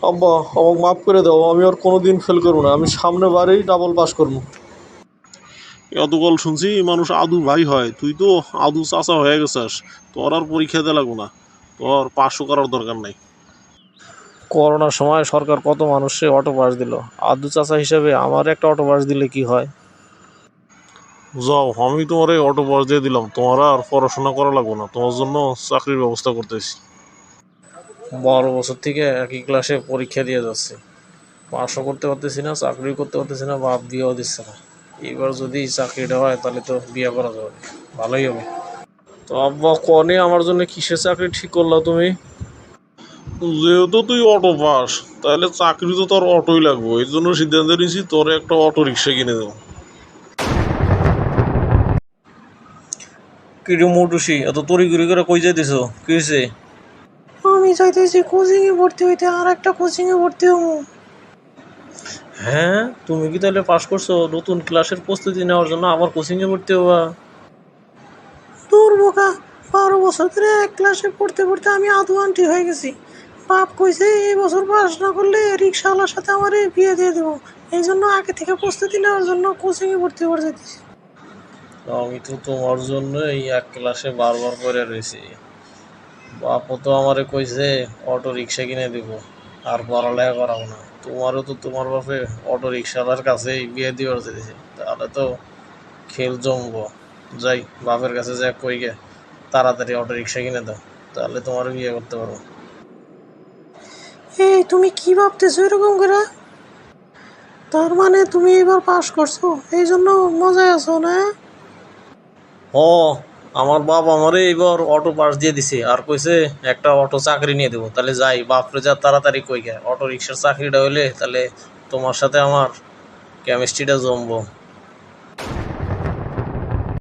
আব্বা, আমাকে মাফ করে দাও, আমি আর কোনোদিন ফেল করবো না, আমি সামনে বারেই ডাবল পাস করবো। এতকাল শুনছি মানুষ আদু ভাই হয়, তুই তো আদু চাচা হয়ে গেছিস। তোর আর পরীক্ষা দিতে লাগবো না, তোর পাঁচশো করার দরকার নাই। করোনার সময় সরকার কত মানুষে অটো পাস দিল, আদু চাচা হিসেবে আমার একটা অটো পাস দিলে কি হয়? যাও, আমি তোমার এই অটো পাস দিয়ে দিলাম, তোমার আর পড়াশোনা করা লাগবো না, তোমার জন্য চাকরির ব্যবস্থা করতেছি। 12 বছর থেকে একই ক্লাসে পরীক্ষা দিয়ে যাচ্ছি, পাসও করতে পারতেছি না, চাকরি করতে পারতেছি না, বাপ বিয়েও দিচ্ছে না। এবার যদি চাকরিটা হয় তাহলে তো বিয়ে করা যাবে, ভালোই হবে। তো আব্বা কনে আমার জন্য কিসের চাকরি ঠিক করলা তুমি? যেহেতু তুই অটো পাস, তাহলে চাকরি তো তোর অটোই লাগবে, এই জন্য সিদ্ধান্ত নিয়েছি তোর একটা অটো রিক্সা কিনে দেবো। কিরে মোটুসি, এত তড়িঘড়ি করে কই যাইতেছো, কি হয়েছে? আমি চাইতেছি কোচিং এ ভর্তি হইতে, আর একটা কোচিং এ ভর্তি হবো। হ্যাঁ, তুমি কি তাহলে পাস করছো? নতুন ক্লাসের প্রস্তুতি নেওয়ার জন্য আবার কোচিংয়ে ভর্তি হবা? দূর বোকা, 12 বছর ধরে এক ক্লাসে পড়তে পড়তে আমি আদু আন্টি হয়ে গেছি। বাপ কইছে এই বছর পাস না করলে রিক্সাওয়ালার সাথে আমার বিয়ে দিয়ে দেবো। এই জন্য আগে থেকে প্রস্তুতি নেওয়ার জন্য কোচিং এ ভর্তি করে যেতেছি। আমি তো তোমার জন্য এই এক ক্লাসে বারবার করে রয়েছি। বাপও তো আমারে কইছে অটো রিক্সা কিনে দিব, আর পড়ালেখা করাবো না। তোমারও তো তোমার বাপে অটো রিক্সাওয়ালার কাছেই বিয়ে দিবার চেয়েছে, তাহলে তো খেল জমবো। যাই, বাপের কাছে যা কই গে, তাড়াতাড়ি অটো রিক্সা কিনে দাও, তাহলে তোমার বিয়ে করতে পারবো। এই তুমি কি ভাবতেছো এরকম করে? তার মানে তুমি এবার পাস করছো, এই জন্য মজায় আছো না? ও, আমার বাপ আমারে এবার অটো পাস দিয়ে দিছে, আর কইছে একটা অটো চাকরি নিয়ে দেবো। তাহলে যাই, বাপরে যা তাড়াতাড়ি কই গে, অটো রিক্সার চাকরিটা হইলে তাহলে তোমার সাথে আমার কেমিস্ট্রিটা জমবো।